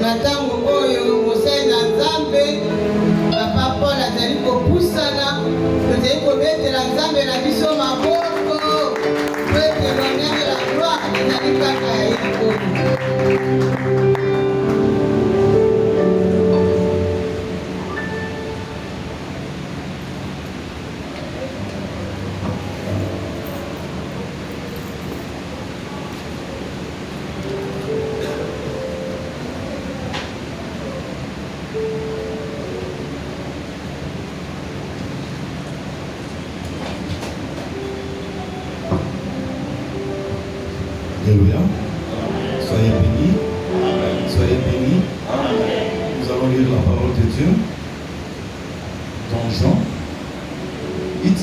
Natango oyo mosali na Nzambe Papa Paul azali kopusana tozali kobetela Nzambe na biso maboko po ete l'honneur la gloire ezali kaka ya ye oyo. Alléluia. Soyez bénis. Soyez bénis. Nous allons lire la parole de Dieu dans Jean 8.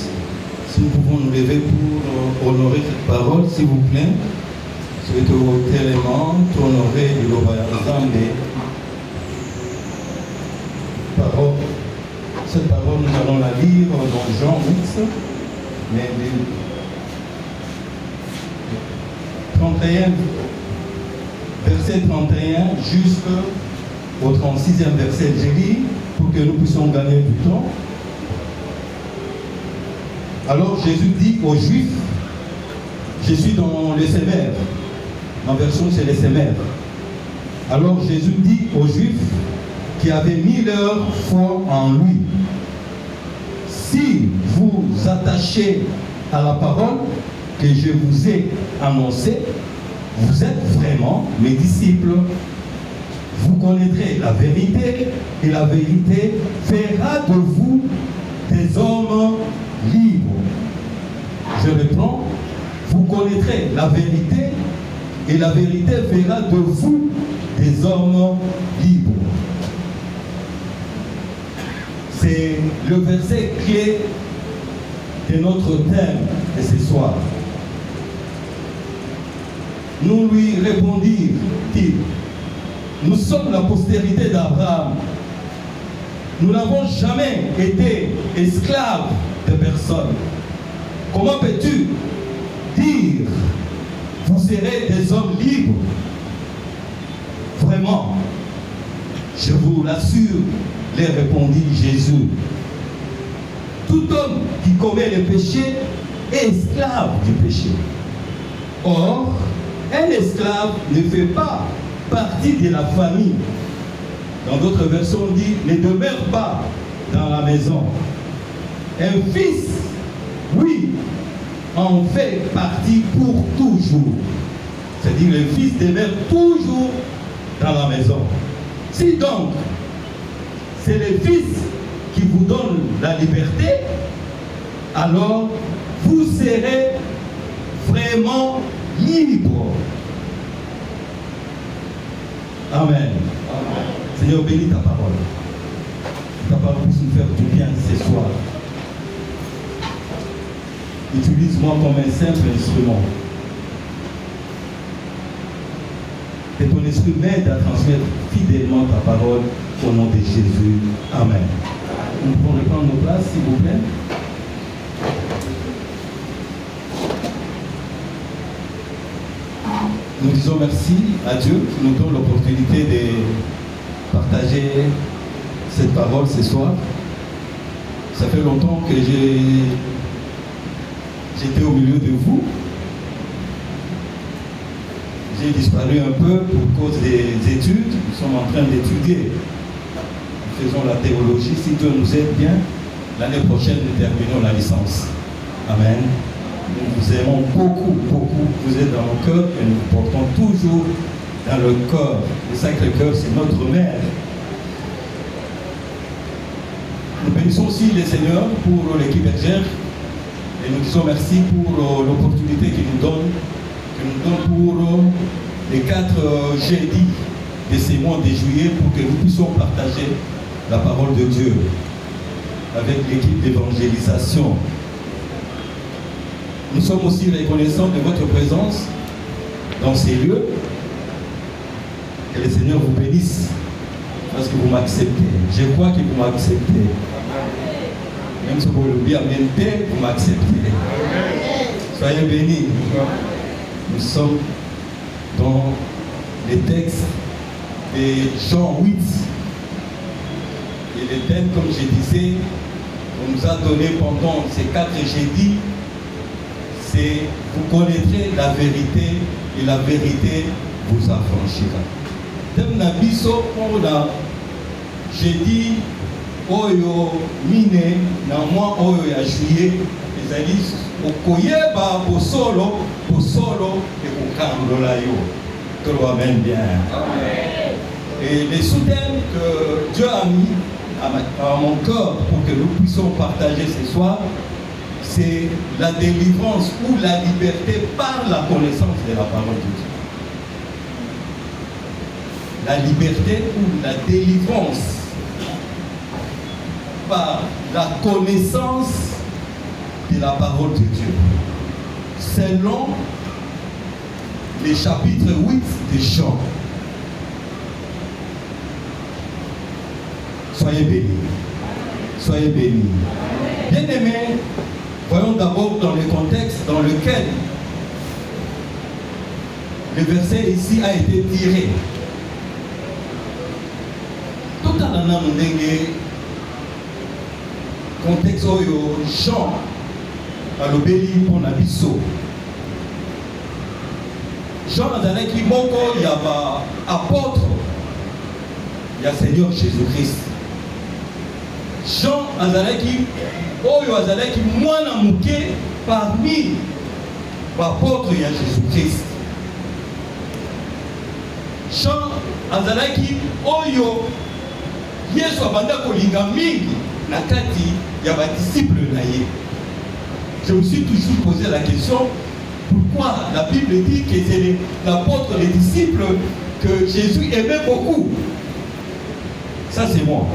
Si nous pouvons nous lever pour honorer cette parole, s'il vous plaît. Souhaitez ôter les mains, honorer le royaume des paroles. Cette parole, nous allons la lire dans Jean 8. Mais 31, verset 31 jusqu'au 36e verset. Je lis pour que nous puissions gagner du temps. Alors Jésus dit aux Juifs, je suis dans les sémères. En version c'est les sémères. Alors Jésus dit aux Juifs qui avaient mis leur foi en lui, si vous attachez à la parole que je vous ai annoncée, vous êtes vraiment mes disciples. Vous connaîtrez la vérité et la vérité fera de vous des hommes libres. Je reprends, vous connaîtrez la vérité et la vérité fera de vous des hommes libres. C'est le verset clé de notre thème de ce soir. Nous lui répondirent-ils, nous sommes la postérité d'Abraham. Nous n'avons jamais été esclaves de personne. Comment peux-tu dire, vous serez des hommes libres? Vraiment, je vous l'assure, leur répondit Jésus. Tout homme qui commet le péché est esclave du péché. Or, un esclave ne fait pas partie de la famille. Dans d'autres versions, on dit ne demeure pas dans la maison. Un fils, oui, en fait partie pour toujours. C'est-à-dire le fils demeure toujours dans la maison. Si donc c'est le fils qui vous donne la liberté, alors vous serez vraiment libre. Amen. Amen. Seigneur, bénis ta parole. Ta parole puisse nous faire du bien ce soir. Utilise-moi comme un simple instrument. Que ton esprit m'aide à transmettre fidèlement ta parole au nom de Jésus. Amen. Nous pouvons reprendre nos places, s'il vous plaît. Nous disons merci à Dieu qui nous donne l'opportunité de partager cette parole ce soir. Ça fait longtemps que j'étais au milieu de vous. J'ai disparu un peu pour cause des études. Nous sommes en train d'étudier. Nous faisons la théologie. Si Dieu nous aide bien, l'année prochaine, nous terminons la licence. Amen. Nous vous aimons beaucoup, beaucoup. Vous êtes dans nos cœurs et nous vous portons toujours dans le corps. Le Sacré-Cœur, c'est notre mère. Nous bénissons aussi les seigneurs pour l'équipe bergère et nous disons merci pour l'opportunité qu'ils nous donnent pour les 4 jeudis de ces mois de juillet pour que nous puissions partager la parole de Dieu avec l'équipe d'évangélisation. Nous sommes aussi reconnaissants de votre présence dans ces lieux. Que le Seigneur vous bénisse parce que vous m'acceptez. Je crois que vous m'acceptez. Même si vous l'oubliez, vous m'acceptez. Soyez bénis. Nous sommes dans les textes de Jean 8. Et le thème, comme je disais, on nous a donné pendant ces 4 jeudis, c'est vous connaîtrez la vérité et la vérité vous affranchira. Thème na biso pour la jeudi oyo mine na mois oyo ya juillet ezali okoyeba posolo et kokangola yo. Que l'on amène bien. Amen. Et les sous-thèmes que Dieu a mis à mon cœur pour que nous puissions partager ce soir, c'est la délivrance ou la liberté par la connaissance de la parole de Dieu. La liberté ou la délivrance par la connaissance de la parole de Dieu. Selon le chapitre 8 de Jean. Soyez bénis. Soyez bénis. Bien-aimés, voyons d'abord dans le contexte dans lequel le verset ici a été tiré. Tout à l'heure, contexte oyo Jean a l'obéi pour l'abisso. Jean azalaki moko ya ba apôtre ya Seigneur Jésus-Christ. Jean azalaki oyo azalaki mwana muke parmi ba apôtre ya Jésus-Christ. Jean azalaki oyo Yesu abanda kolinga mingi na kati ya ba disciples na ye. Je me suis toujours posé la question, pourquoi la Bible dit que c'est l'apôtre, les disciples que Jésus aimait beaucoup? Ça c'est moi.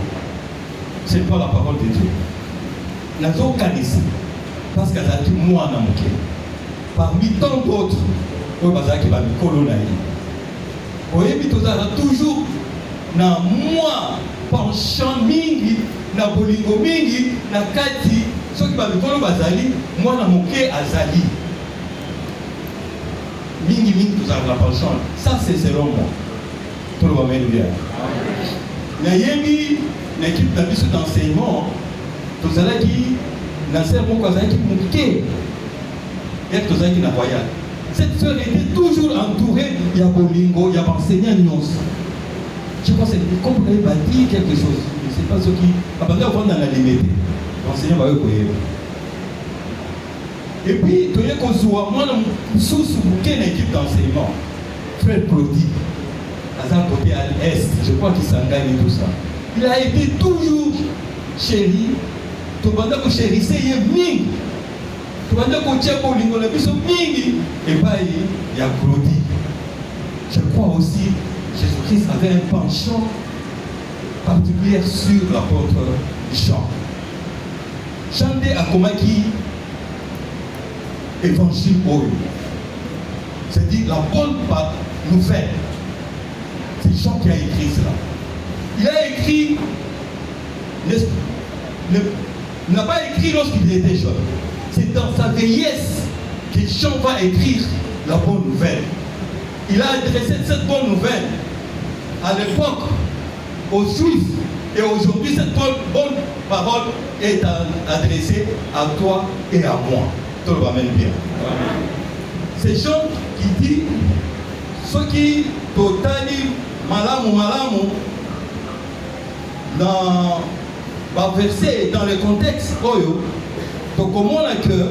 Ce n'est pas la parole de Dieu. Nazo kanisi. Parce qu'elle a dit moi na moké. Parmi tant d'autres, oui, bazaki ba mikolo na ye. Oyebi tozala toujours na moi penchant mingi, na bolingo mingi, na kati soki ba mikolo bazali, moi na moké azali. Mingi tozala la penchant. Ça c'est selon moi. Tout le monde bien. Nayebi l'équipe d'abisso d'enseignement, tozalaki na sœur moko azalaki moké. Et tozalaki na voyage. Cette sœur était toujours entourée, il y a bolingo, il y a enseignant nyonso. Je pense que comme vous avez dit quelque chose, je ne sais pas ce qui. Après, on va dans la limite. L'enseignant va y. Et puis, tu as conçoit, moi, sous quelle équipe d'enseignement, frère Prodi, à un côté à l'est, je crois qu'il s'engage et tout ça. Il a été toujours chéri, tout le monde a chérissé, il est ming. Tout le monde a chérissé pour l'ingo, et pas il y a Prodi. Je crois aussi. Jésus-Christ avait un penchant particulier sur l'apôtre Jean. Chante à Komaki, évangile Oyo. C'est-à-dire la bonne nouvelle. C'est Jean qui a écrit cela. Il a écrit, n'a pas écrit lorsqu'il était jeune. C'est dans sa vieillesse que Jean va écrire la bonne nouvelle. Il a adressé cette bonne nouvelle à l'époque aux Juifs. Et aujourd'hui, cette bonne parole est adressée à toi et à moi. Tout le monde amène bien. C'est Jean qui dit ce qui totali malamu dans le verset, dans le contexte, donc comment on a que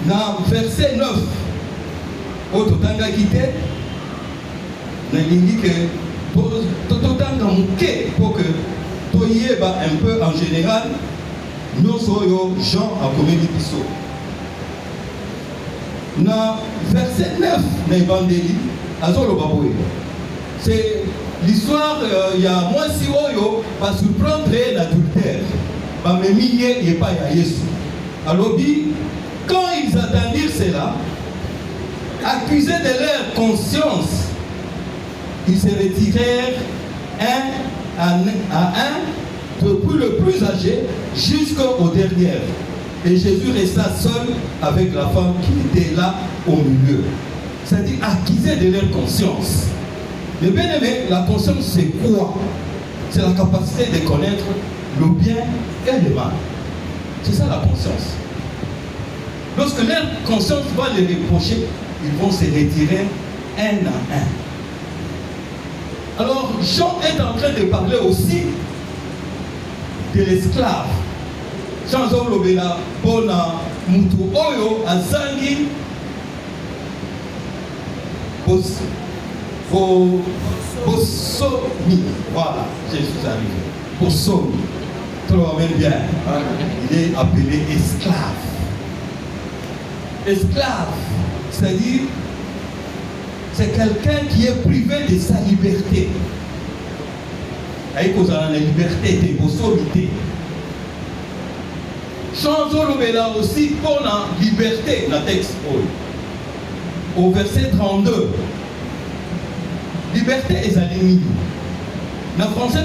dans verset 9, Ototanga quitté, n'a dit que Tototanga mouké pour que Toyeba un peu en général, nous soyons Jean à Comédie Pisso. Dans verset 9, Naïbandeli, Azolo Baboué. C'est l'histoire, il y a moi si Oyo, va surprendre l'adultère. Va me millier et pas à Yesu. Alors dit, quand ils attendirent cela, accusés de leur conscience, ils se retirèrent un à un, depuis le plus âgé jusqu'au dernier. Et Jésus resta seul avec la femme qui était là au milieu. c'est-à-dire acquiser de leur conscience. Mais bien aimé, la conscience c'est quoi? C'est la capacité de connaître le bien et le mal. C'est ça la conscience. Lorsque leur conscience va les reprocher, ils vont se retirer un à un. Alors Jean est en train de parler aussi de l'esclave. Jean Zolobela Bona Mutu Oyo Azangi Bosomi. Voilà, je suis arrivé. Bosomi. Tout le monde bien. Il est appelé esclave. Esclave, c'est-à-dire, c'est quelqu'un qui est privé de sa liberté. Avec la liberté de Bosomi. Chanzolobela aussi pour la liberté, dans le texte. Au verset 32. Liberté est alignée. Dans le français,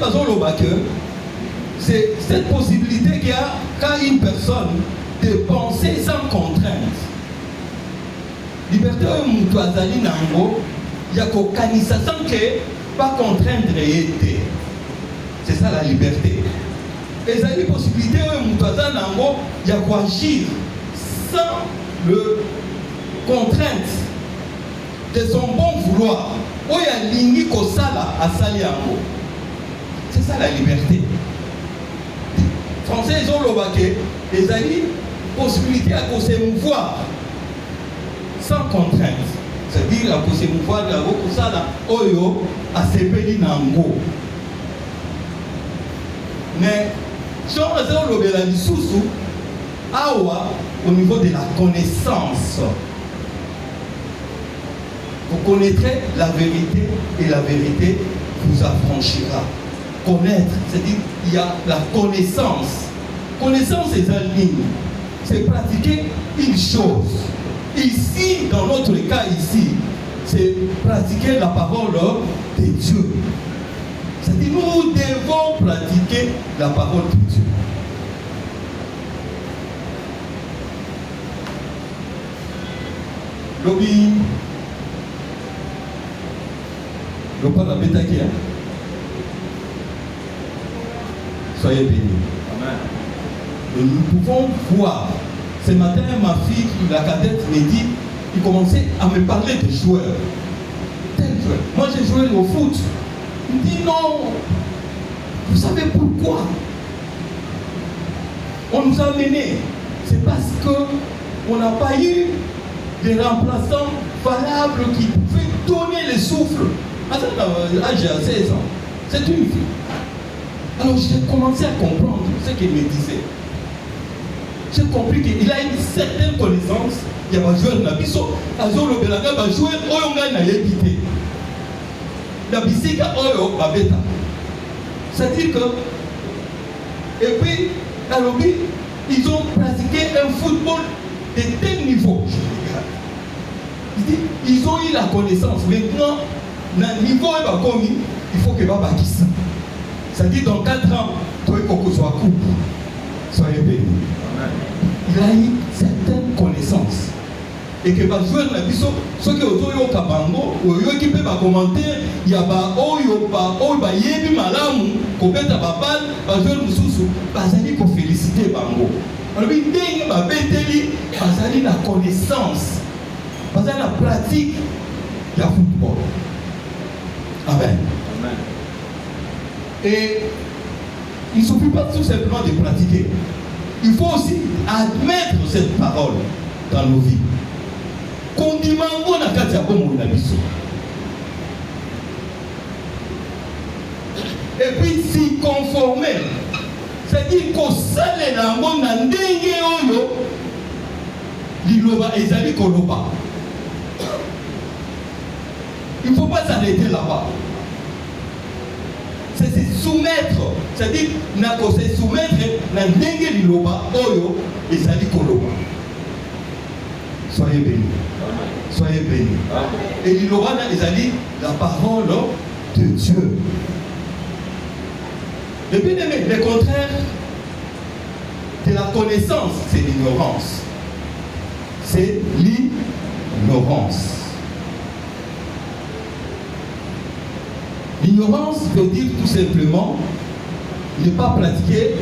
c'est cette possibilité qu'il y a quand une personne de penser sans contrainte. Liberté, il y a qu'au canissa sans que pas contraindre été. C'est ça la liberté. Et il y a une possibilité, il y a quoi agir sans le contrainte de son bon vouloir. Il y a l'ingui kosala à saliango. C'est ça la liberté. Français, ils ont l'obake. Il y a une possibilité à s'émouvoir sans contrainte. C'est-à-dire à s'émouvoir de la kosala oyo à sepeli nango. Mais si on a l'obéla du sous awa au niveau de la connaissance. Vous connaîtrez la vérité et la vérité vous affranchira. Connaître, c'est-à-dire il y a la connaissance. Connaissance est en ligne. C'est pratiquer une chose. Ici, dans notre cas ici, c'est pratiquer la parole de Dieu. C'est-à-dire nous devons pratiquer la parole de Dieu. Lobby. Le parle à Bétakia. Soyez bénis. Amen. Et nous pouvons voir. Ce matin, ma fille, la cadette, me dit, il commençait à me parler de joueurs. Tel joueur. Moi, j'ai joué au foot. Il me dit non. Vous savez pourquoi? On nous a menés. C'est parce qu'on n'a pas eu des remplaçants valables qui pouvaient donner le souffle. À l'âge de 16 ans, c'est une fille. Alors j'ai commencé à comprendre ce qu'il me disait. J'ai compris qu'il a une certaine connaissance. Il y a un joueur Nabiso, Azolo Belaga, un joueur Oyonga n'a évité. Nabisika Oyo Babeta. C'est-à-dire que, et puis, à l'objet, ils ont pratiqué un football de tel niveau. Ils ont eu la connaissance. Maintenant, le niveau est pas commis, il faut que Baba quitte. C'est-à-dire dans 4 ans, toi et Coco soit couple. Soyez bénis. Il a eu certaines connaissances. Et que va jouer la biso, ceux qui ont eu au Kabango, ou qui peuvent commenter, il y a pas yebi malamu, qu'on peut babal, va jouer le sous, bazali ko féliciter bango. Alors il dingue ba beteli, bazali la connaissance, bazali la pratique du football. Amen. Amen. Et il ne suffit pas tout simplement de pratiquer. Il faut aussi admettre cette parole dans nos vies. Kondimango na kati ya bomo na biso. Et puis s'y conformer. C'est-à-dire qu'au salé na ngo na ndenge oyo liloba ezali koloba. Il ne faut pas s'arrêter là-bas. C'est se soumettre. C'est-à-dire qu'on se soumettre na ndenge liloba oyo ezali koloba. Soyez bénis. Soyez bénis. Et liloba na ezali la parole de Dieu. Le bien-aimé, le contraire de la connaissance, c'est l'ignorance. C'est l'ignorance. L'ignorance veut dire tout simplement ne pas pratiquer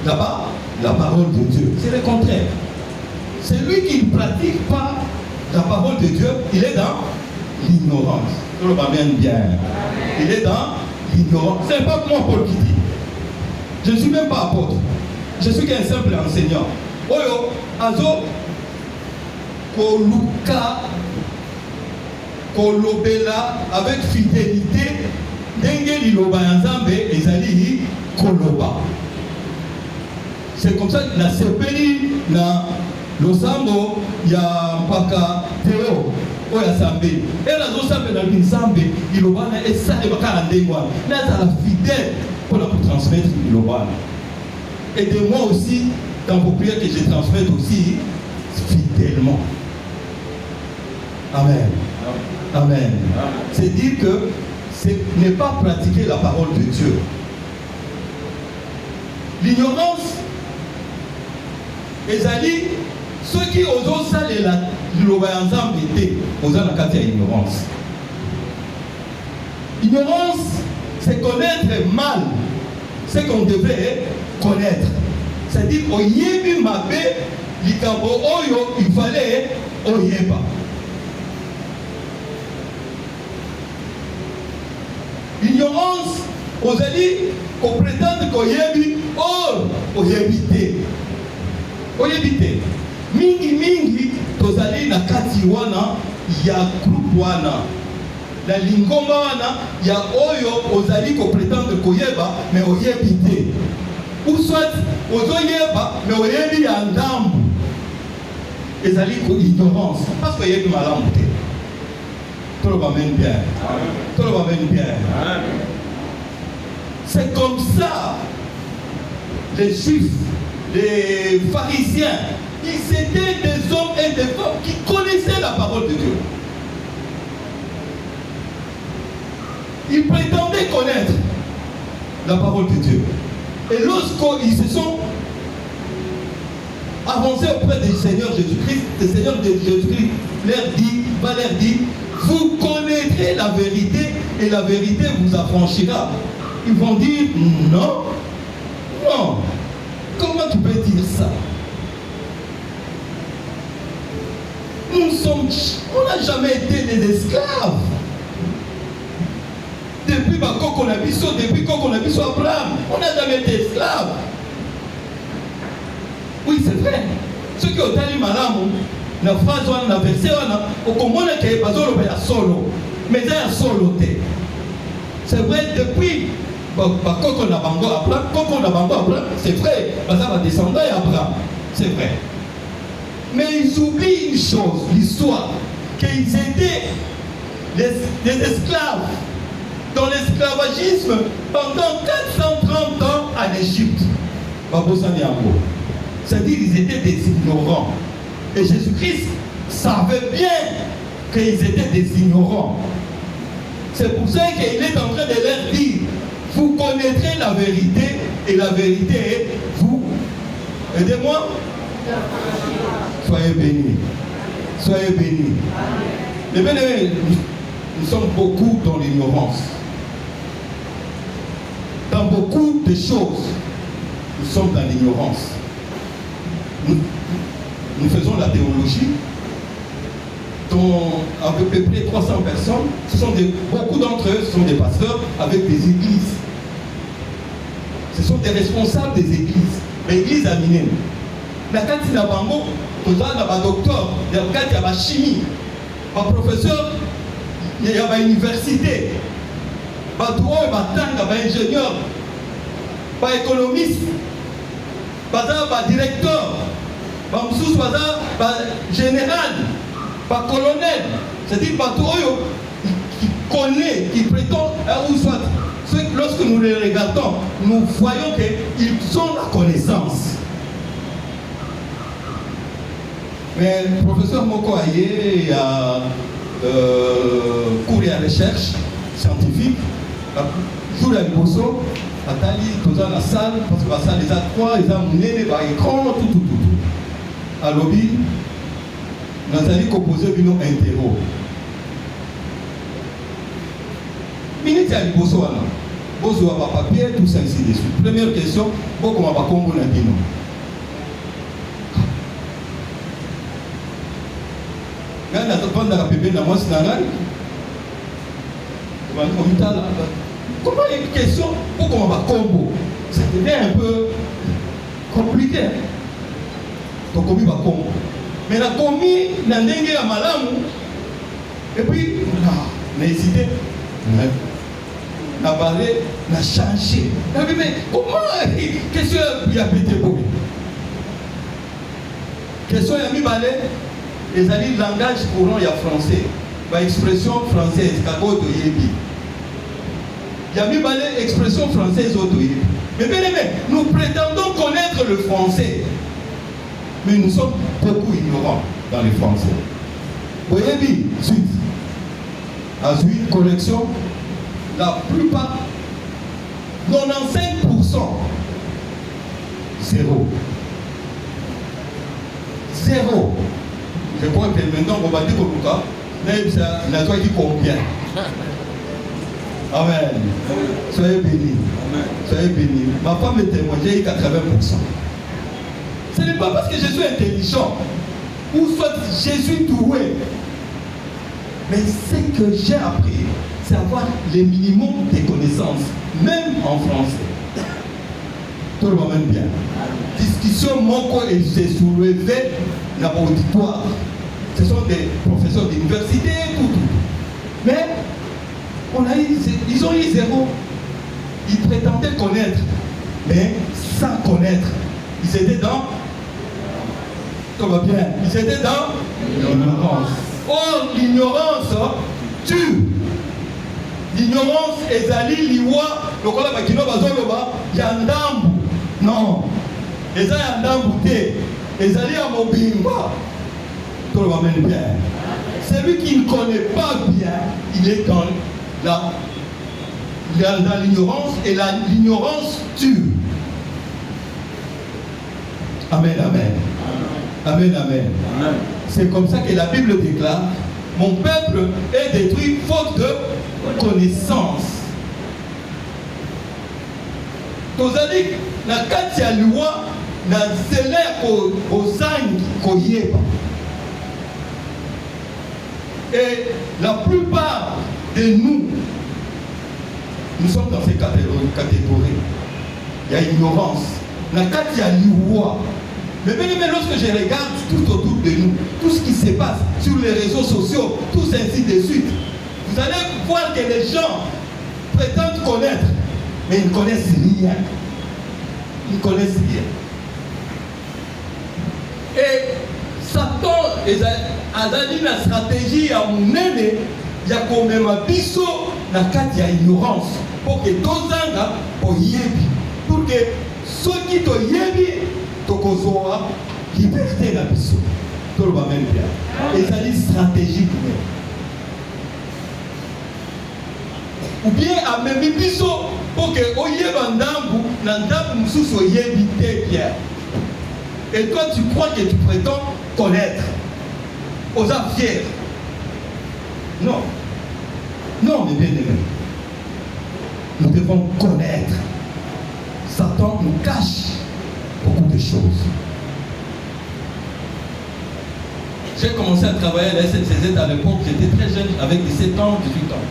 là-bas la parole de Dieu. C'est le contraire. Celui qui ne pratique pas la parole de Dieu, il est dans l'ignorance. Je le ramène bien. Il est dans l'ignorance. Ce n'est pas moi Paul qui dit. Je ne suis même pas apôtre. Je suis qu'un simple enseignant. Oyo, azo, koluka, kolobela, avec fidélité, denge liloba nzambe, ezali koloba. C'est comme ça que la sepeli, na losambo, ya mpaka teo, oya sambe. Et la zosambe na nzambe, liloba na esa de baka ndengwa. Là, ça la fidèle pour la transmettre liloba. Aidez-moi aussi dans vos prières que je transmette aussi fidèlement. Amen. Amen. C'est dire que c'est ne pas pratiquer la parole de Dieu. L'ignorance, ezali ceux qui osent saler la l'obéissance était aux anakati à ignorance. Ignorance, c'est connaître mal ce qu'on devait connaître. C'est-à-dire au yebi mabe likambo oyo il fallait oyeba. L'ignorance, ozali qu'on prétende qu'oyebi or oyebite. Oyebite. Mingi tozali na kati wana ya groupe wana. La lingomba wana ya oyo ozali qu'on prétende koyeba mais oyebite. Ou soit ozoyeba mais oyebi ya ndambu. Ezali ko ignorance parce que yebi malamu te. Tout le monde mène bien. Tout le monde mène bien. C'est comme ça, les juifs, les pharisiens, ils étaient des hommes et des femmes qui connaissaient la parole de Dieu. Ils prétendaient connaître la parole de Dieu. Et lorsqu'ils se sont avancés auprès du Seigneur Jésus-Christ, le Seigneur Jésus-Christ va leur dire, vous connaîtrez la vérité et la vérité vous affranchira. Ils vont dire non, non. Comment tu peux dire ça? On n'a jamais été des esclaves. Depuis qu'on a vu sur Abraham, on n'a jamais été esclaves. Oui, c'est vrai. Ceux qui ont allé malamu, la phrase ou la verset, au commun qui est pas solo, mais il y a solo. C'est vrai, depuis c'est vrai, parce que descendant Abraham, c'est vrai. Mais ils oublient une chose, l'histoire, qu'ils étaient des esclaves dans l'esclavagisme pendant 430 ans en Égypte. C'est-à-dire qu'ils étaient des ignorants. Et Jésus-Christ savait bien qu'ils étaient des ignorants. C'est pour ça qu'il est en train de leur dire, vous connaîtrez la vérité et la vérité est vous. Aidez-moi. Soyez bénis. Soyez bénis. Mais bien aimés, nous sommes beaucoup dans l'ignorance. Dans beaucoup de choses, nous sommes dans l'ignorance. Nous faisons la théologie dont à peu près 300 personnes, beaucoup d'entre eux sont des pasteurs avec des églises. Ce sont des responsables des églises. L'église a miné. La carte n'a pas mot, un docteur, la carte a chimie, un professeur, il y a une université, un droit, un ingénieur, un économiste, un directeur, un général, un colonel, c'est-à-dire qui connaît, qui prétend, ou soit, lorsque nous les regardons, nous voyons qu'ils ont la connaissance. Mais le professeur Moko Aye a cours à recherche scientifique, jour à Liboso, à Tali, dans la salle, parce que la salle les a trois, ils ont mené les écrans, tout. À lobby, nous allons composer une interro. minutes à l'Ibosoana. Bozo a papier, tout ça ainsi de suite. Première question, beaucoup m'a pas combo na dino. Quand on a demandé à bébé na moi c'est nanan. Comment une question, pourquoi on va combo? Ça devient un peu compliqué. Donc on va combo. Mais la commis n'a n'engagé à malamu. Et puis, on a hésité. On a parlé, on a changé. Mais comment? Qu'est-ce qu'il y a pété pour lui? Question il y a mis balai. Les alliés de langage courant, il y a français. Par expression française, kago de yebi. Il y a mis balai expression française au yebi. Mais bien aimé, nous prétendons connaître le français. Mais nous sommes beaucoup ignorants dans le français. Yebi, suite. À suite, correction. La plupart, 95%, zéro. Zéro. Je crois que maintenant, on va dire que Lucas, n'a pas dit combien. Amen. Soyez bénis. Soyez bénis. Ma femme est témoin, j'ai eu 80%. Ce n'est pas parce que je suis intelligent ou soit je suis doué. Mais ce que j'ai appris, c'est avoir le minimum de connaissances, même en français. Tout le monde bien. Discussion, mon et j'ai soulevé dans l'auditoire. Ce sont des professeurs d'université, tout. Mais ils ont eu zéro. Ils prétendaient connaître, mais sans connaître. Ils étaient dans. Tout va bien. Ils étaient dans l'ignorance. Or, l'ignorance tue. L'ignorance ezali liwa lokola bakino bazoloba ya ndambu. Non. Eza ya ndambu te. Ezali ya mobimba. Tout le monde mène bien. Celui qui ne connaît pas bien, il est dans l'ignorance et l'ignorance tue. Amen, amen. Amen, amen. Amen. C'est comme ça que la Bible déclare, mon peuple est détruit faute de connaissance. Tozali na kati ya loi na zele ozangi koyeba. Et la plupart de nous sommes dans ces catégories. Il y a ignorance. Na kati ya loi. Mais bien, lorsque je regarde tout autour de nous, tout ce qui se passe sur les réseaux sociaux, tout ainsi de suite, vous allez voir que les gens prétendent connaître, mais ils ne connaissent rien. Ils ne connaissent rien. Et Satan a donné la stratégie à mon aîné, il y a quand même un biseau dans le cadre de l'ignorance, pour que Tozanga pour yebi, pour que ceux qui te yebi, tokozoa liberté na biso. Tout le monde bien. Et ça dit stratégique. Ou bien à même biso pour que oyeba ndambu na ndambu mususu oyebi te bien. Et toi tu crois que tu prétends connaître. Osa fier. Non. Non, mes bien-aimés. Nous devons connaître. Satan nous cache beaucoup de choses. J'ai commencé à travailler à la SNCZ à l'époque, j'étais très jeune, avec 17 ans, 18 ans.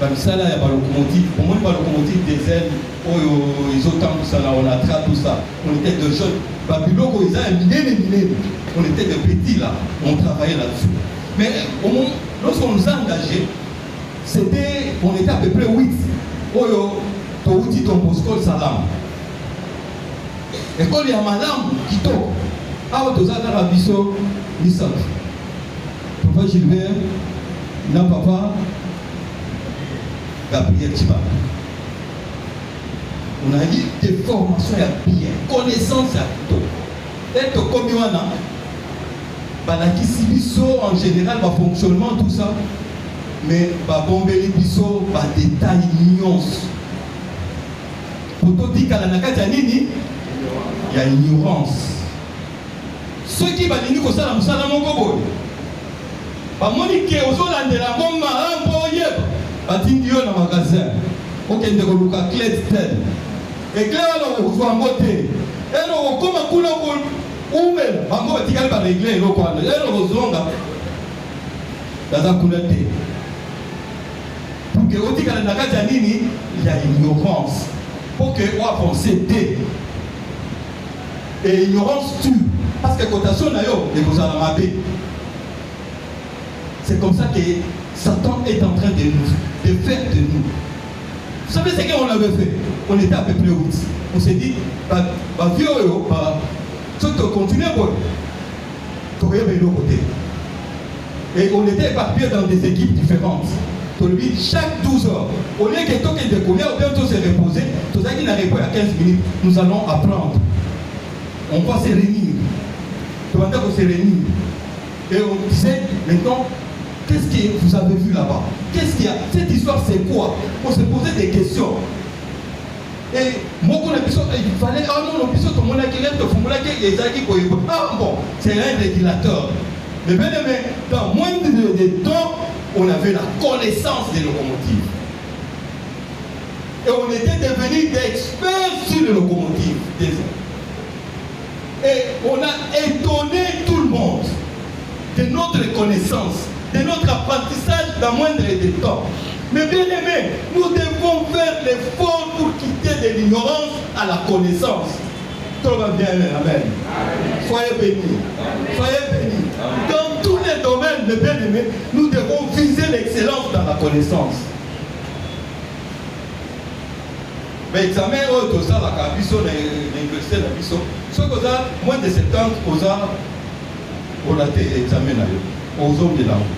Comme ça, là, il y a la locomotive. Pour moi, la locomotive des ailes, ils ont tant tout ça, là, on a tout ça. On était de jeunes. Babylone, ils ont miné. On était de petits, là. On travaillait là-dessus. Mais lorsqu'on nous a engagés, on était à peu près 8. Oyo, Touti, ton postcode, Salam. École ya malamu kitoko awa tozaka na biso misato papa Gilbert na papa Gabriel Chibaba. On a eu des formations ya bien, connaissance ya kitoko. Et comme wana balakisi biso en général ba fonctionnement tout ça, mais ba bombeli biso ba détail nuance. Pototika na kati ya nini? Il y a ignorance. Ceux qui vont dire que ça, c'est mon gobo. Pas monique aux Hollandais, la bombe, atindi yo na magasin okende koluka clé tel éclair wana okozwa yango te ene okokoma kuna umela bango batikali baregle eloko wana ene okozonga baza kuna te pour que otikala na kati ya nini ya ignorance pour que oavanse te et ignorance tue parce que cotation na yo ekozala mabe. C'est comme ça que Satan est en train de faire de nous. Vous savez ce qu'on avait fait? On était à peu près 8. On s'est dit, vieux, ceux qui continuent, tu regardes de l'autre côté. Et on était éparpillés dans des équipes différentes. Chaque 12 heures, au lieu que tout est décollé, au lieu de se reposer, tout ça qui n'arrive pas à 15 minutes, nous allons apprendre. On va se réunir. Tout le monde va se réunir. Et on disait, maintenant, qu'est-ce que vous avez vu là-bas? Qu'est-ce qu'il y a? Cette histoire, c'est quoi? On se posait des questions. Et moi, il fallait, ah non, tout le monde a dit, ah bon, c'est un régulateur. Mais bien aimé, dans moins de temps, on avait la connaissance des locomotives. Et on était devenus des experts sur les locomotives. Et on a étonné tout le monde de notre connaissance, de notre apprentissage dans moins de temps. Mais bien aimé, nous devons faire l'effort pour quitter de l'ignorance à la connaissance. Tout va bien, amen. Soyez bénis. Soyez bénis. Dans tous les domaines, mes bien-aimés, nous devons viser l'excellence dans la connaissance. Mais examen, tout ça, la cabisso, l'université, la bisso, ce que ça, moins de 70, on a été examiné aux hommes de la rue.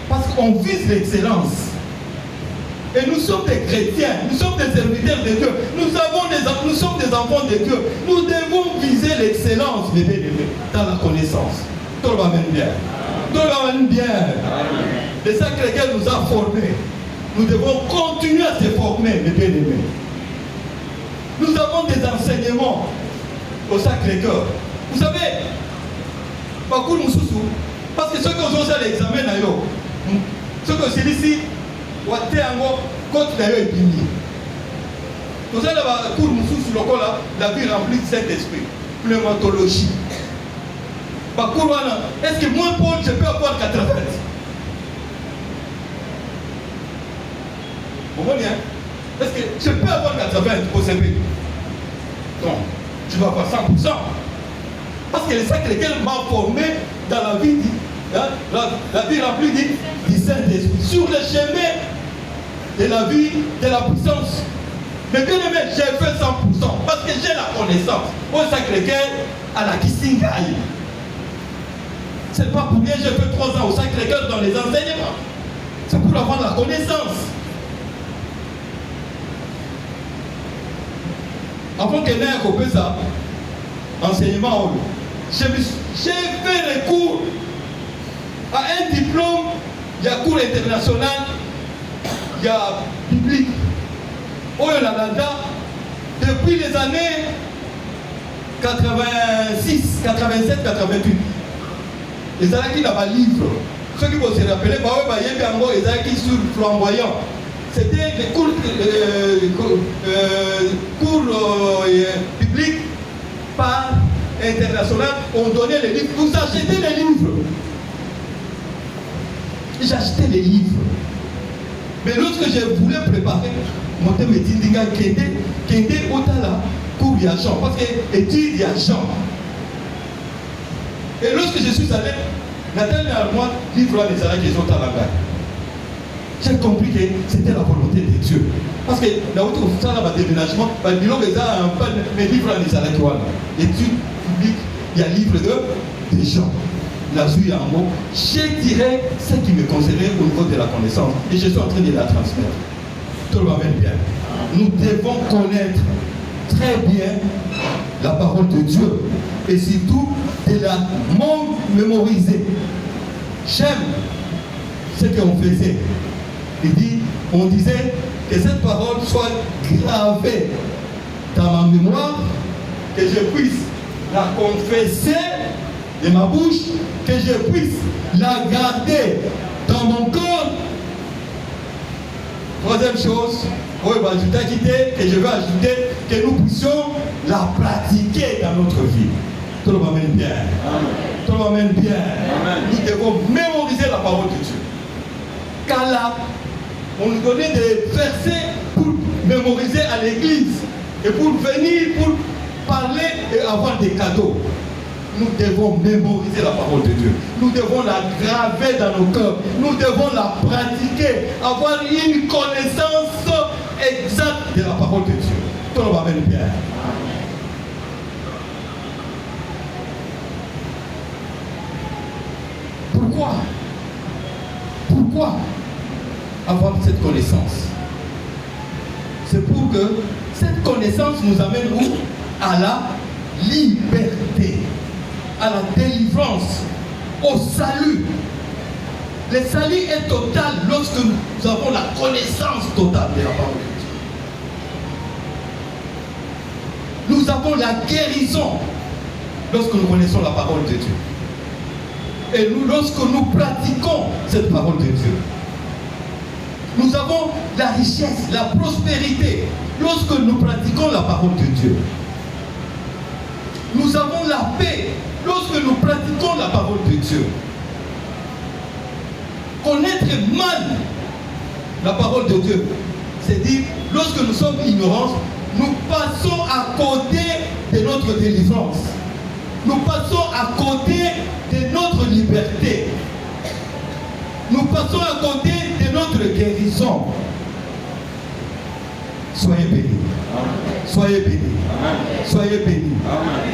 Parce qu'on vise l'excellence. Et nous sommes des chrétiens, nous sommes des serviteurs de Dieu, nous sommes des enfants de Dieu. Nous devons viser l'excellence, mes bien-aimés, dans la connaissance. Tout va bien. Tout va bien. C'est ça que lequel nous a formés. Nous devons continuer à se former, mes bien-aimés. Nous avons des enseignements au Sacré-Cœur. Vous savez, parce que ceux qui ont fait l'examen, ceux qui ont fait ici, la vie remplie de Saint-Esprit, pneumatologie. Est-ce que moi, Paul, je peux avoir 80? Vous voyez? Est-ce que je peux avoir 80 pour servir? Non, tu vas avoir 100%. Parce que c'est ça que lequel m'a formé dans la vie, la vie remplie du Saint-Esprit, sur le chemin de la vie, de la puissance. Mais bien aimé, j'ai fait 100% parce que j'ai la connaissance. Au Sacré-Cœur, à la Kissingaï. C'est pas pour rien, j'ai fait 3 ans au Sacré-Cœur dans les enseignements. C'est pour avoir la connaissance. Avant que n'ait coupé ça, enseignement, j'ai fait recours à un diplôme, il y a cours international, il y a biblique. Au Yolanda, depuis les années 86, 87, 88, les années qui n'ont pas livre. Ceux qui vont se rappeler, il y a des qui sur flamboyant. C'était les cours publics par international. On donnait les livres. Vous achetez les livres. J'achetais les livres. Mais lorsque je voulais préparer, mon thème est indiqué qu'il y a au-delà cours d'argent. Parce que études d'argent. Et lorsque je suis allé, Nathalie et moi, livre les arrêts qui sont à la gare. J'ai compris que c'était la volonté de Dieu. Parce que dans le déménagement, mes livres les arrêts études publiques, il y a livre des gens. La vie en mots, je dirais ce qui me concernait au niveau de la connaissance. Et je suis en train de la transmettre. Tout va bien. Nous devons connaître très bien la parole de Dieu. Et surtout, de la mémoriser. J'aime ce qu'on faisait. On disait que cette parole soit gravée dans ma mémoire, que je puisse la confesser de ma bouche, que je puisse la garder dans mon corps Troisième chose, oui, bah, que je vais ajouter, que nous puissions la pratiquer dans notre vie. Tout le monde m'amène bien. Amen. Tout le monde m'amène bien. Amen. Nous devons mémoriser la parole de Dieu. Car là, on nous donnait des versets pour mémoriser à l'église et pour venir, pour parler et avoir des cadeaux. Nous devons mémoriser la parole de Dieu. Nous devons la graver dans nos cœurs. Nous devons la pratiquer. Avoir une connaissance exacte de la parole de Dieu. Tout le monde va bien. Pourquoi avoir cette connaissance? C'est pour que cette connaissance nous amène où? À la liberté, à la délivrance, au salut. Le salut est total lorsque nous avons la connaissance totale de la parole de Dieu. Nous avons la guérison lorsque nous connaissons la parole de Dieu. Et nous, lorsque nous pratiquons cette parole de Dieu, nous avons la richesse, la prospérité lorsque nous pratiquons la parole de Dieu. Nous avons la paix lorsque nous pratiquons la parole de Dieu. Connaître mal la parole de Dieu, c'est dire, lorsque nous sommes ignorants, nous passons à côté de notre délivrance. Nous passons à côté de notre liberté. Nous passons à côté de notre guérison. Soyez bénis. Soyez bénis. Soyez bénis.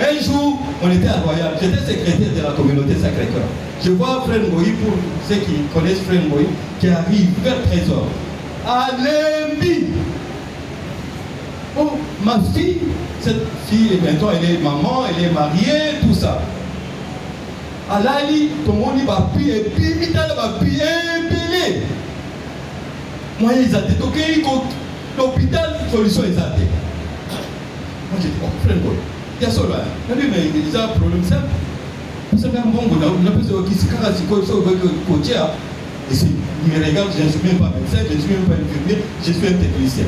Un jour, on était à Royal. J'étais secrétaire de la communauté Sacré-Cœur. Je vois Frère Moïse, pour ceux qui connaissent Frère Moïse, qui arrive vers 13h. À lundi. Oh, ma fille, cette fille, maintenant, elle est maman, elle est mariée, tout ça. Alali, tout le monde va prier, et puis il va prier, belé. Moi, ils ont été toqués, l'hôpital, solution, ils ont été. Moi, j'ai dit, oh, frère, il y a ça là. Mais il y a un problème simple. C'est même bon, on a besoin de se faire côté. Et si il me regarde, je ne suis même pas médecin, je ne suis même pas infirmier, je suis un technicien.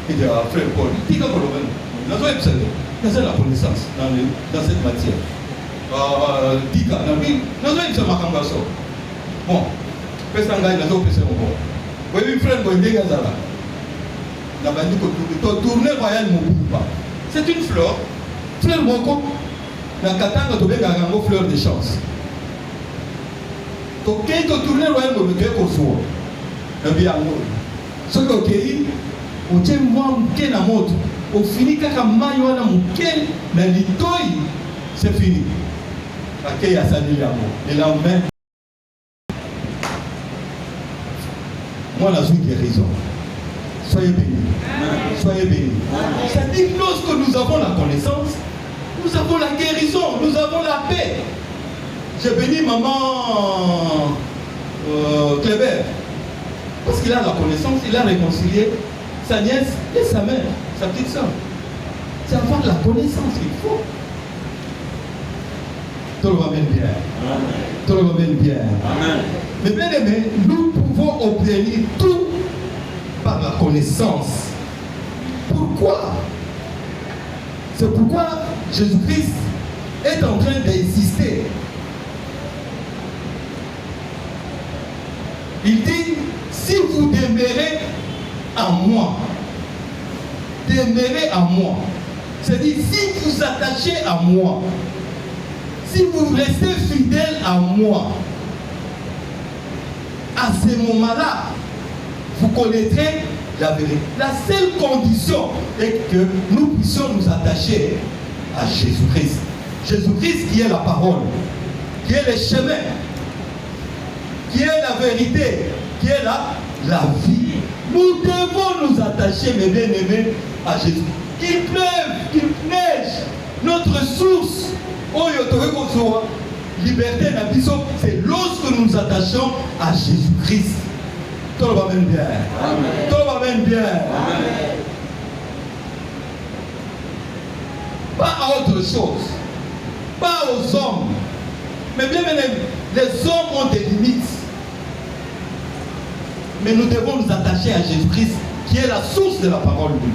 Il dit, frère Paul, dis quoi pour le moment? Nous avons la connaissance dans cette matière. Dika, nous avons une makambaso. Bon, Pessanga, nous avons fait un oui, frère, vous avez Gazala. La bande de tourner royal Mouba. C'est une fleur. Fleur Moko, la Katanga, tu as une fleur de chance. Tu as tourné royal Mouba, tu as un bien amour. Ce que tu as au tient moi mke na moto au fini kaka mai wana mke na litoi c'est fini akei asali yango et là même moi la joue guérison. Soyez bénis. Soyez bénis. C'est-à-dire lorsque nous avons la connaissance, nous avons la guérison, nous avons la paix. J'ai béni maman Cléber parce qu'il a la connaissance, il a réconcilié sa nièce et sa mère, sa petite soeur. C'est avoir la connaissance qu'il faut. Tout le monde va bien. Tout le monde va bien. Amen. Mais bien aimé, nous pouvons obtenir tout par la connaissance. Pourquoi? C'est pourquoi Jésus-Christ est en train d'insister. Il dit, si vous demeurez à moi, demeurez à moi. C'est-à-dire, si vous attachez à moi, si vous restez fidèle à moi, à ce moment-là, vous connaîtrez la vérité. La seule condition est que nous puissions nous attacher à Jésus-Christ. Jésus-Christ qui est la parole, qui est le chemin, qui est la vérité, qui est la vie. Nous devons nous attacher, mes bien-aimés, à Jésus. Qu'il pleuve, qu'il neige, notre source, liberté, c'est lorsque nous nous attachons à Jésus-Christ. Tout va bien. Tout va bien. Amen. Pas à autre chose. Pas aux hommes. Mais bien, les hommes ont des limites. Mais nous devons nous attacher à Jésus-Christ qui est la source de la parole de Dieu.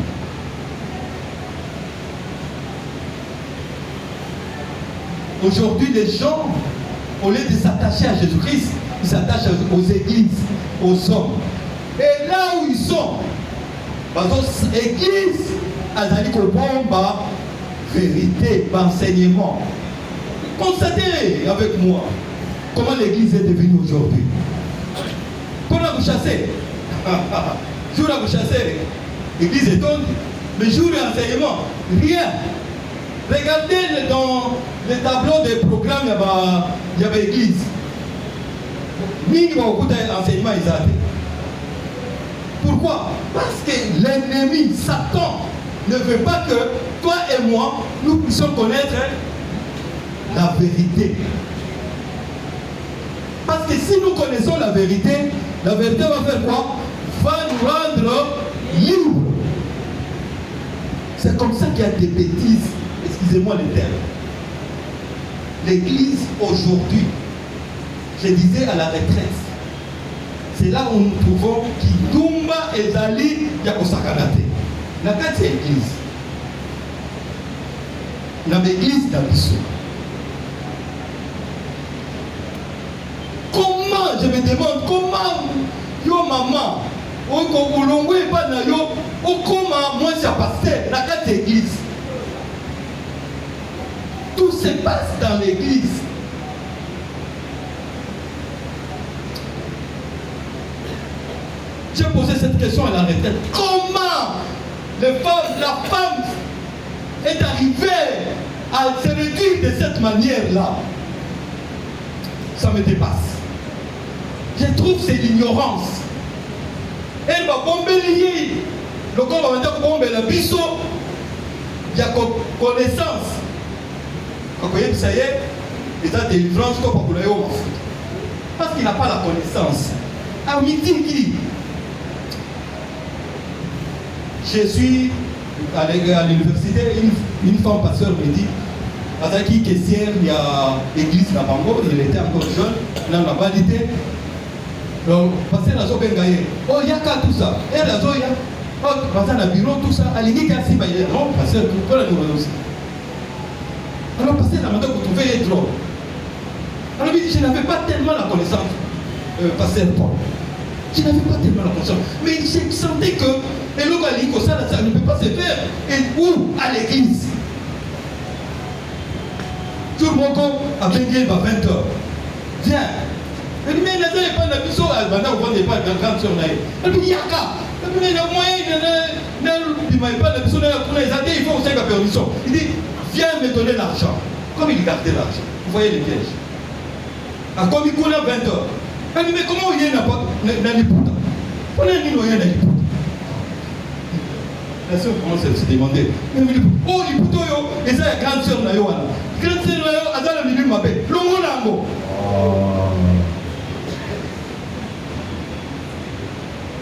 Aujourd'hui, les gens, au lieu de s'attacher à Jésus-Christ, ils s'attachent aux églises, aux hommes. Et là où ils sont, l'église, elle a dit qu'on bombe vérité, enseignement. Constatez avec moi comment l'église est devenue aujourd'hui. Quand on a vous chassé, jour à vous chasser, l'église est tondue, mais jour d'enseignement, rien. Regardez dans les tableaux des programmes, il y avait l'église. Beaucoup d'enseignements, ils ont été. Pourquoi? Parce que l'ennemi, Satan, ne veut pas que toi et moi, nous puissions connaître la vérité. Parce que si nous connaissons la vérité va faire quoi? Va nous rendre libres. C'est comme ça qu'il y a des bêtises. Excusez-moi les termes. L'église aujourd'hui, je disais à la retraite, c'est là où nous trouvons Kidumba et Zali Yakosakanate. La carte c'est l'église. L'église d'Abisso. Comment, je me demande, comment yo maman, au longo et pas na yo, comment moi c'est pasteur, la carte c'est l'église. Tout se passe dans l'église. J'ai posé cette question à la retraite. Comment la femme est arrivée à se réduire de cette manière-là? Ça me dépasse. Je trouve que c'est l'ignorance. Elle va bomber lié. Le corps va dire bomber la biseau. Il y a connaissance. Quand vous voyez, ça y est, il y a des délivrance parce qu'il n'a pas la connaissance. À midi, qui je suis à l'université, une femme pasteur me dit, parce qu'il caissière, il y a l'église Nabango, il était encore jeune, il a validé. Donc, pasteur a gagné. Oh, il y a qu'à tout ça. Et la zoya, oh, pasteur a bureau, tout ça. À l'église, il y a si, non, pasteur, pour la nourrir aussi. Alors, pasteur, la madame, vous trouvez les droits. Alors, je n'avais pas tellement la connaissance, pasteur Paul. Je n'avais pas tellement la connaissance. Mais je sentais que et le ça ne peut pas se faire. Et où? À l'église. Tout le monde a béni à 20h. Viens. Elle dit, mais il n'y a pas de mission. Elle va dire, pas de grande sur l'air. Elle dit, il y a qu'à. Elle dit, il y a moyen de pas de mission. Il faut aussi la permission. Il dit, viens me donner l'argent. Comme il gardait l'argent. Vous voyez les pièges. À comme il coule à 20h. Elle dit, mais comment il y a un époux? Pourquoi il y a un époux? La sœur commence à se demander, oh, il peut y et ça, la grande sœur n'a pas. Grande sœur n'a pas, elle a mis ma paix. L'homme n'a pas.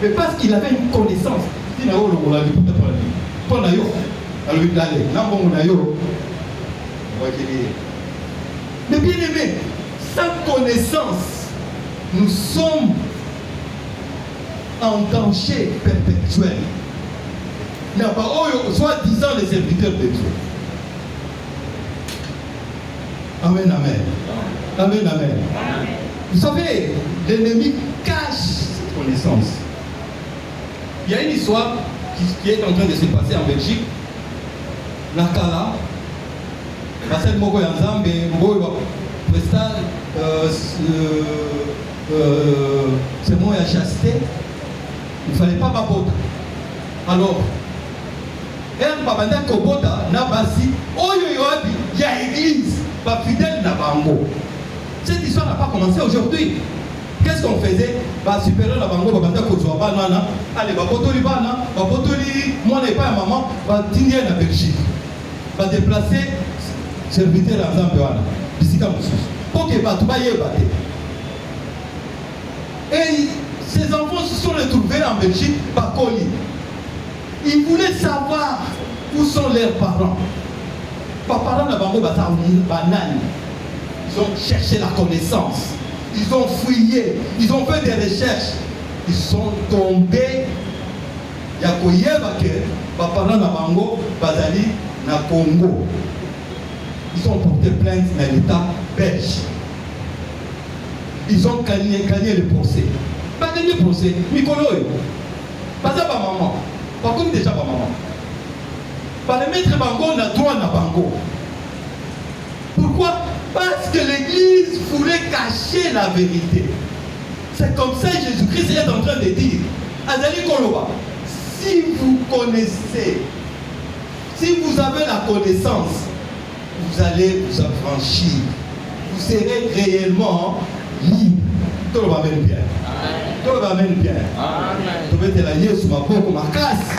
Mais parce qu'il avait une connaissance, il n'a pas le l'a dit pour la vie. À lui d'aller, n'a pas mon ayo. Mais bien aimé, sans connaissance, nous sommes en danger perpétuel. Il n'y a pas, soi-disant, les serviteurs de Dieu. Amen, amen. Amen, amen. Vous savez, l'ennemi cache cette connaissance. Il y a une histoire qui est en train de se passer en Belgique. Nakala, Marcel Moko Yanzambe, Presta, c'est moi à chasteté. Il ne fallait pas m'apporter. Alors, elle m'a demandé Kobota, Nabasi, Oyoyoabi, il y a église, pas fidèle Nabango. Cette histoire n'a pas commencé aujourd'hui. Qu'est-ce qu'on faisait? Supérieur Nabango, Babanda Kozoa Banana, allez, Babotoli Bana, Babotoli, moi n'est pas maman, Tindier en Belgique. Va déplacer serviteur à Zambéana, Bissika Moussous. Pour que Batoubaye batte. Et ces enfants se sont retrouvés en Belgique, par colis. Ils voulaient savoir où sont leurs parents. Papa n'a pas banane. Ils ont cherché la connaissance. Ils ont fouillé. Ils ont fait des recherches. Ils sont tombés ya koyeba ke baparents na bango bazali na Congo. Ils ont porté plainte dans l'État belge. Ils ont gagné le procès. Pas gagné le procès, Mikolo. Pas ça, pas maman. Pas comme déjà pas maman. Par le maître Bango, on a droit à Bango. Pourquoi? Parce que l'Église voulait cacher la vérité. C'est comme ça que Jésus-Christ est en train de dire, Azali Koloba, si vous connaissez, si vous avez la connaissance, vous allez vous affranchir. Vous serez réellement libre. Tout le monde va bien. Tout le monde va bien. Tout le monde va bien. Sur ma peau comme ma casse.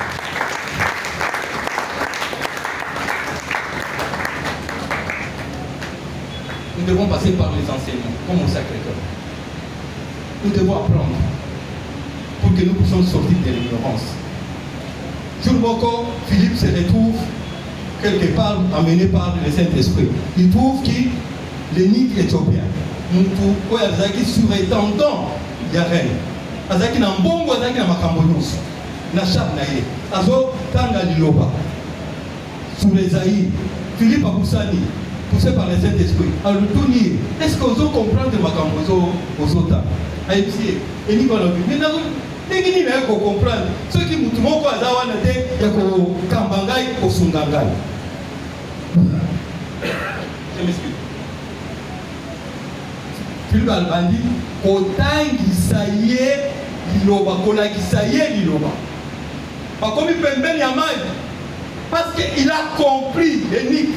Nous devons passer par les enseignements, comme au Sacré-Cœur. Nous devons apprendre pour que nous puissions sortir de l'ignorance. Jour encore, Philippe se retrouve quelque part amené par le Saint-Esprit. Il trouve qu'il l'énigme éthiopien. Nous trouvons qu'il surintendant Yaren. Azaki na mbongo azaki na makambo nyonso. Na chap na ye. Azo tanga liloba. Sous les aïs. Philippe Aboussani, poussé par le Saint-Esprit. Alors tout nier. Est-ce qu'on peut comprendre makambo aux autres? Aïpsi. Et ni kono bi. Mais ndenge na ko comprendre. Ceux qui mutu moko azawa na te ya ko kambangai ko sungangai. Je m'explique. Philippe Albandi, kotangisa ye liloba, kolakisa ye liloba. Bakomi pembeni ya maji. Parce qu'il a compris l'énigme,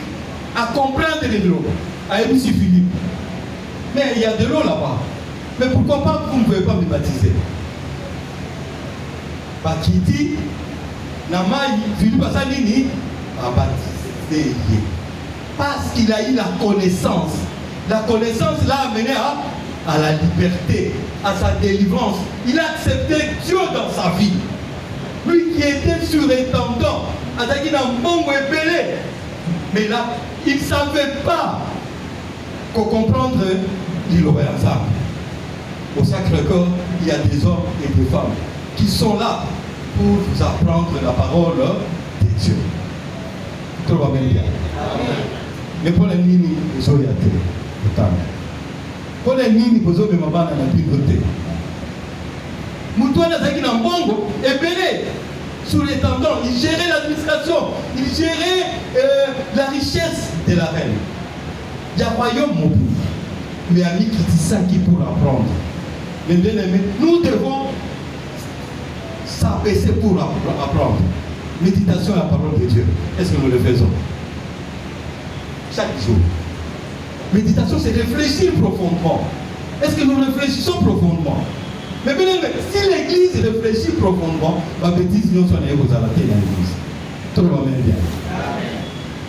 à comprendre les liloba. Aïbisi Philippe. Mais il y a de l'eau là-bas. Mais pourquoi pas vous ne pouvez pas me baptiser? Bakiti, Namai, Philippe Asanini, a baptisé. Parce qu'il a eu la connaissance. La connaissance l'a amené à la liberté, à sa délivrance. Il a accepté Dieu dans sa vie. Lui qui était surintendant, mais là, il ne savait pas qu'on comprendre l'île ensemble. Au Sacré-Cœur, il y a des hommes et des femmes qui sont là pour vous apprendre la parole de Dieu. Tout va bien. Mais pour les mini, ils ont été. Pour les mini, ils ont été dans la bibliothèque. Moutouana Zaki Nambongo est belé sous les tendons. Il gérait l'administration, il gérait la richesse de la reine. Il y a un royaume, mon pays. Mais ami qui dit ça qui pour apprendre. Mais bien aimé, nous devons s'abaisser pour apprendre. Méditation à la parole de Dieu. Est-ce que nous le faisons? Chaque jour. Méditation, c'est réfléchir profondément. Est-ce que nous réfléchissons profondément? Mais bien aimé, si l'Église réfléchit profondément, ma bêtise, nous sommes allés vous arrêter dans l'Église. Tout le monde est bien.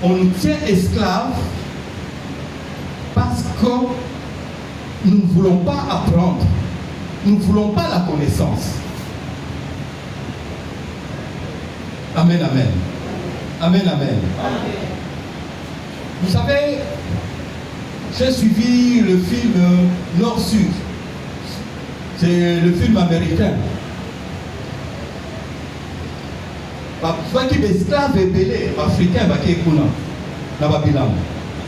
On nous tient esclaves parce que nous ne voulons pas apprendre. Nous ne voulons pas la connaissance. Amen, amen. Amen, amen. Vous savez, j'ai suivi le film Nord-Sud. C'est le film américain. Soit qui est esclave et belé, africain, qui est kuna, na Babilam.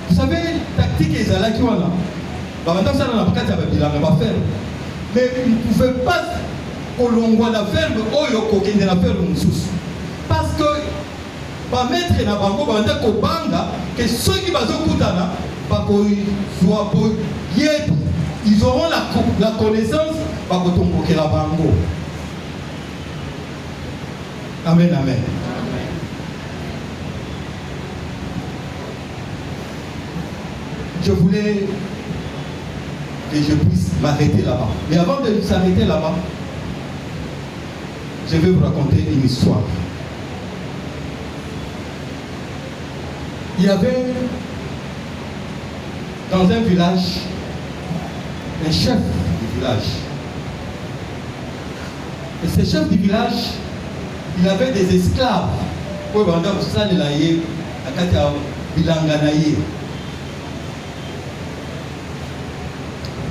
Vous savez, tactique et zala qui wana. Maintenant ça n'a pas qu'à Babilam, on va faire. Mais vous ne pouvez pas kolongwa la ferme oyo kokende la ferme moussous. Parce que ba mettre na bango ba ndako kobanga que ceux qui bazo kutana ba ko soit pour ils auront la connaissance par kotomboke la bango. Amen, amen. Je voulais que je puisse m'arrêter là-bas. Mais avant de s'arrêter là-bas, je vais vous raconter une histoire. Il y avait dans un village un chef du village. Et ce chef du village, il avait des esclaves.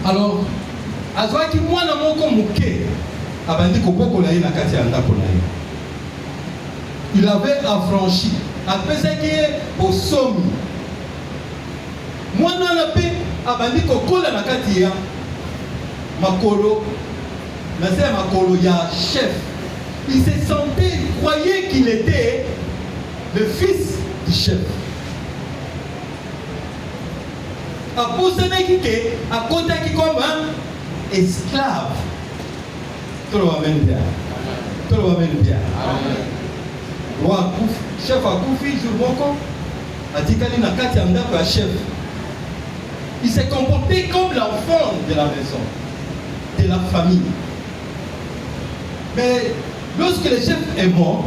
Alors, azwaki mwana moko muke abandi koboko na ye na kati ya ndako na ye. il avait affranchi. Après ça qui est au sommet. Moi, dans la paix, abandi kokola na kati ya makolo. Mais c'est makolo, il y a chef. Il se sentait, il croyait qu'il était le fils du chef. Après ça, à côté qui comme un esclave. Tout le monde amène bien. Tout le monde amène bien. Roi chef a Koufi, jour moko, a dit qu'il a kati andako chef. Il s'est comporté comme l'enfant de la maison, de la famille. Mais lorsque le chef est mort,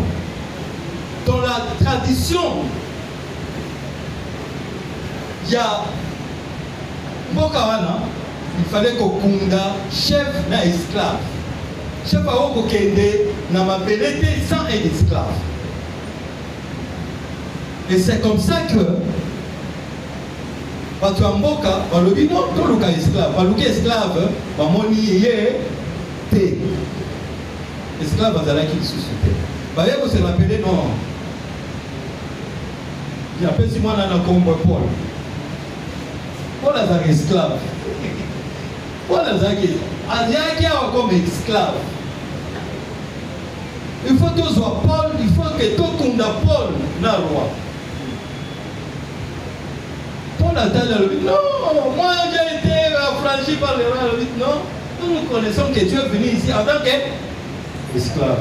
dans la tradition, il y a Mokawana, il fallait qu'on kunda chef na esclave. Chef a okokende na mabelete sans un esclave. Et c'est comme ça que Batu Amboka, balobi non, tout le cas esclave. Balobi esclave, bamoni yé té. Esclave azala qui suscité. Baye ko se rappelé non. Il appelle si moi na kombo Paul. Paul azala esclave. Paul azala qui azaki comme esclave. Il faut que soit Paul, il faut que tout kunda Paul na roi. Paul attend le non, moi j'ai été affranchi par le roi. Non, nous connaissons que tu es venu ici en tant qu'esclave.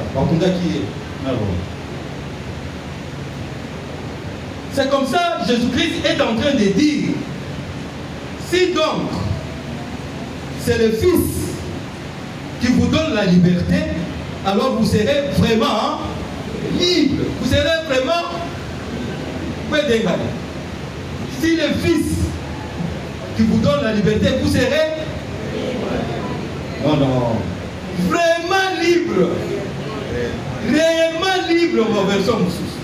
C'est comme ça que Jésus-Christ est en train de dire, si donc c'est le Fils qui vous donne la liberté, alors vous serez vraiment libre. Vous serez vraiment si le Fils qui vous donne la liberté, vous serez non, non, vraiment libre, réellement libre en version Moussous.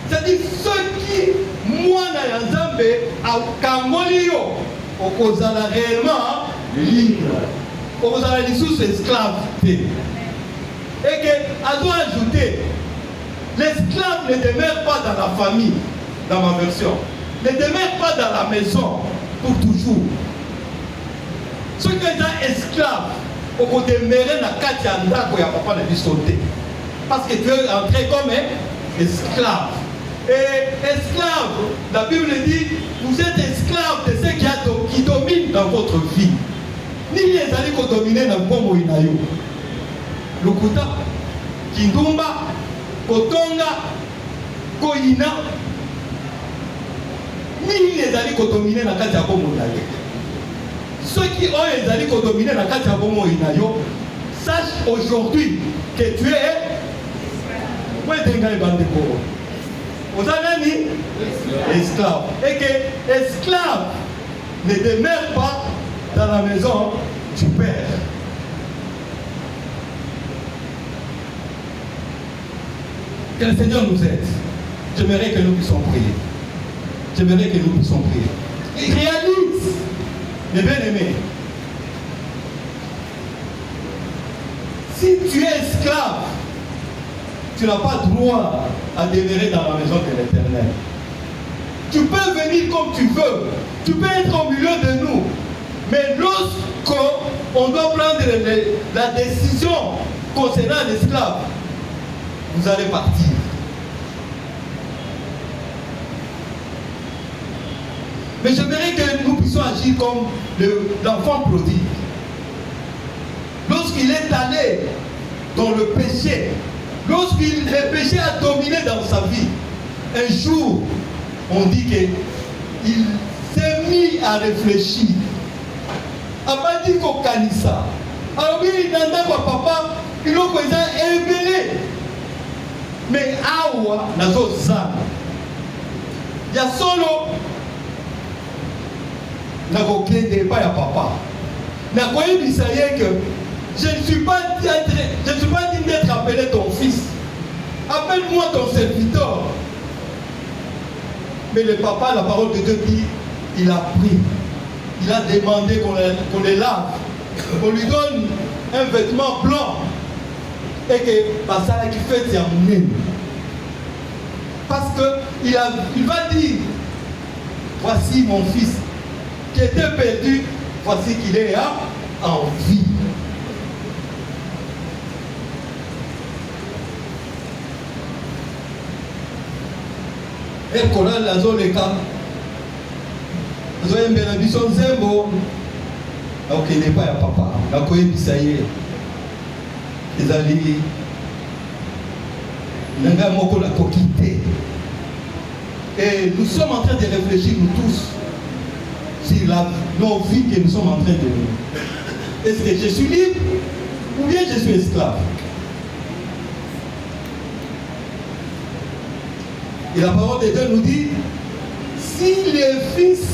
C'est-à-dire ceux qui, moi, dans l'ensemble, à Cambodge, au Kozala réellement libre, au Kozala sous esclave. Et que, à doit ajouter, l'esclave ne demeure pas dans la famille, dans ma version. Ne demeure pas dans la maison pour toujours. Ceux qui sont esclaves, on peut demeurer dans la Katianda où il y a papa de sauter. Parce que tu es entré comme esclave. Et esclave, la Bible dit, vous êtes esclave de ceux qui dominent dans votre vie. Ni les alliés qui dominent dans le Congo Inayo. Lokuta, Kindumba, Kotonga, Koina. Ni les alliés qui dominent dans le Congo Inayo. Ceux qui ont les alliés qui dominent dans le Congo Inayo, sache aujourd'hui que tu es. Où est-ce que tu es? Vous avez dit esclave. Et que esclave ne demeure pas dans la maison du Père. Que le Seigneur nous aide. J'aimerais que nous puissions prier. J'aimerais que nous puissions prier. Réalise, mes bien-aimés, si tu es esclave, tu n'as pas droit à demeurer dans la maison de l'Éternel. Tu peux venir comme tu veux. Tu peux être au milieu de nous. Mais lorsqu'on doit prendre la décision concernant l'esclave, vous allez partir. Mais j'aimerais que nous puissions agir comme l'enfant prodigue. Lorsqu'il est allé dans le péché, le péché a dominé dans sa vie, un jour, on dit qu'il s'est mis à réfléchir. Avant dit qu'au Kanissa, alors il n'a pas papa, il a ébélé. Mais awa, nazo zana. Il y a solo, nako kende pas ya papa. Nako yebisaye que je ne suis pas digne d'être appelé ton fils. Appelle-moi ton serviteur. Mais le papa, la parole de Dieu dit, il a pris. Il a demandé qu'on les lave. On lui donne un vêtement blanc. et que Basala qui fait un mime. Parce qu'il va dire, voici mon fils qui était perdu, voici qu'il est en vie. Et qu'on a la zone de camp. Nous avons bien l'ambition zéro. Donc il n'est pas à papa. La coïe bisaïe. Les alliés. Nanga moko la coquité. Et nous sommes en train de réfléchir, nous tous, sur nos vies que nous sommes en train de vivre. Est-ce que je suis libre ou bien je suis esclave? Et la parole de Dieu nous dit, si le Fils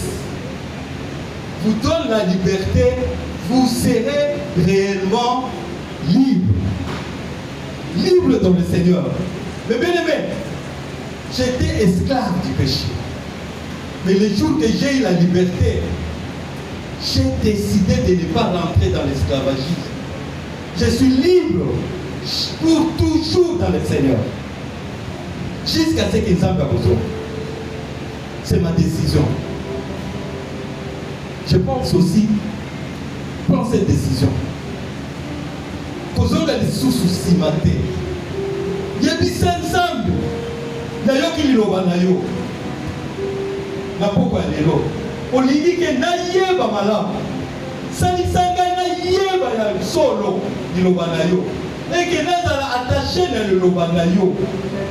vous donne la liberté, vous serez réellement libre. Libre dans le Seigneur. Mais bien aimé, j'étais esclave du péché. Mais le jour que j'ai eu la liberté, j'ai décidé de ne pas rentrer dans l'esclavagisme. Je suis libre pour toujours dans le Seigneur. Jusqu'à ce qu'ils en aient besoin. C'est ma décision. Je pense aussi, prends cette décision. Posons les sous-soucis matés. Il y a des ensemble. Nayo qui liloba nayo. Na poko ya lelo. Olingi ke na yeba malamu. Salisanga na yeba ya solo liloba nayo. Et que nous allons attacher dans le lobanayo.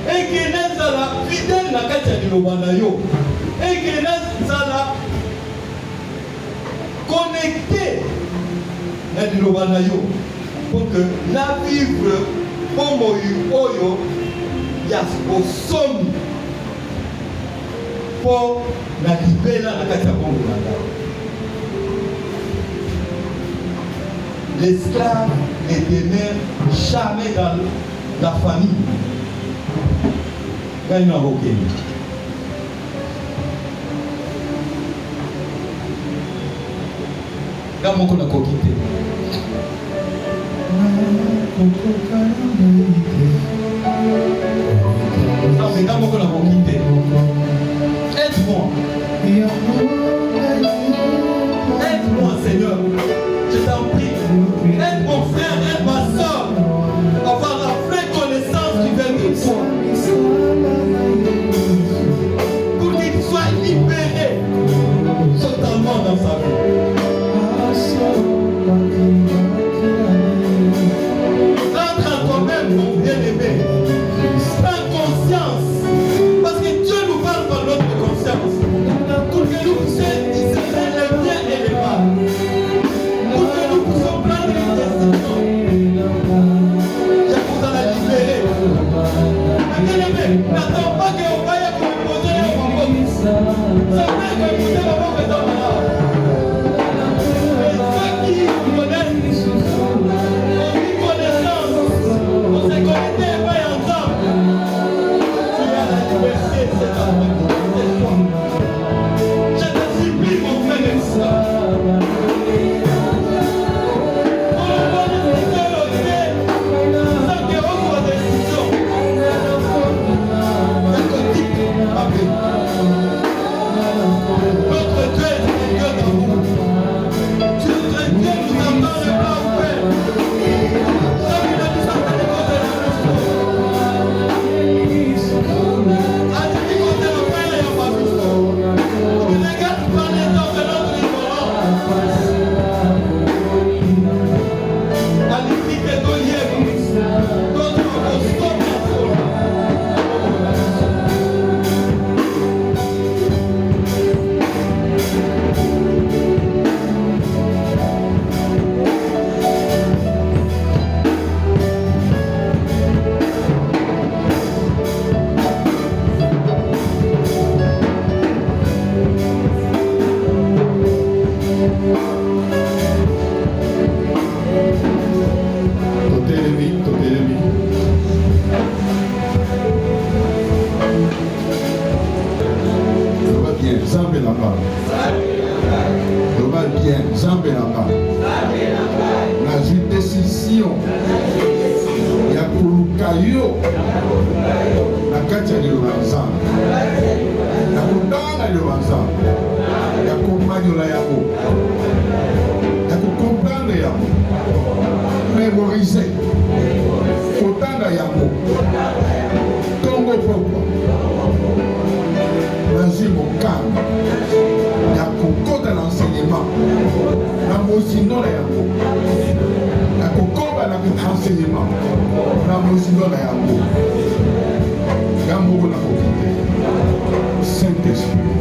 Et que nous allons fidèles dans le lobanayo. Et que nous allons connecter dans le lobanayo. Pour que la vivre comme oyo ya au somme pour la libérer dans la l'esclave ne demeure jamais dans la famille. Quand il n'a aucun. Quand on a quitté. Non, mais quand on a quitté. Aide-moi. Aide-moi, Seigneur. Je t'en prie. Aide mon frère, aide ma soeur à avoir la vraie connaissance qui vient de toi. Pour qu'il soit libéré totalement dans sa vie. Entre en toi-même, mon bien-aimé. Prends conscience. Parce que Dieu nous parle par notre conscience. Pour que nous puissions discerner le bien et le mal. Pour que nous puissions prendre une décision. Je vous en ai libéré. Bien-aimé, n'attends pas qu'on vaille pour me poser un concours. C'est vrai que vous êtes vraiment présent là. Mais ceux qui vous connaissent, ont eu connaissance, on s'est connecté et pas ensemble. Tu as la liberté, c'est ta liberté. Je te supplie, mon frère et soeur. mémoriser kotanga yango ntongo poko nazwi mokano ya kokota na enseignement na mozindo na yango ya kokoba na enseignement na mozindo na yango ya moko na kokite Saint-Esprit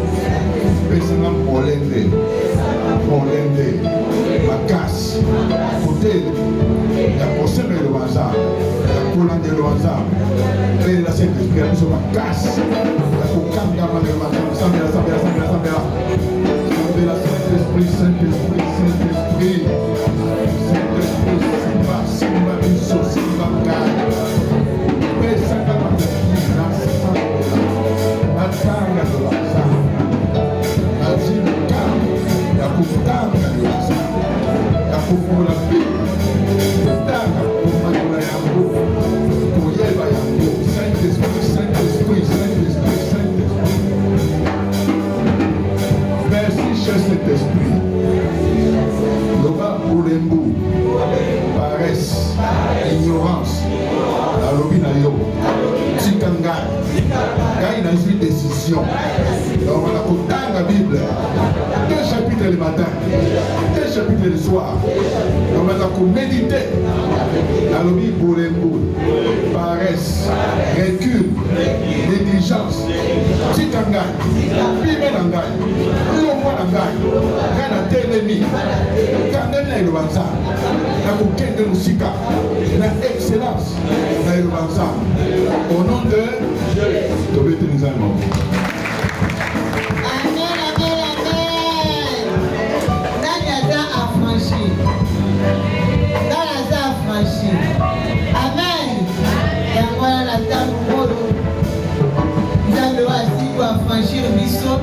pesanga molende makasi kote ya kosembela banzambe ya kolandela banzambe mpe la Saint-Esprit ya biso makasi ya kokangama na banzambe sambela Saint-Esprit simba biso simba ngai pesanga mataki na sambela matanga to banzambe ya kutanga ya kufunga kutanga kumanyola yango koyeba yango Saint-Esprit merci cher Saint-Esprit loba ulembu paresse ignorance nalobi na yo tika ngai nazwi décision donc na kotanga Bible 2 chapitres le matin 2 chapitres le soir donc na koméditer nalobi bolembo paresse recul négligence tika ngai bime na ngai lombo na ngai na telemi kandeli na eloba nzambe na kokende mosika na excellence na eloba nzambe au nom de tobeteli nzambe Amen. Yango na tango oyo nzambe wasi ko affranchir biso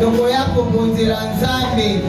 tokoya kobonzela nzambe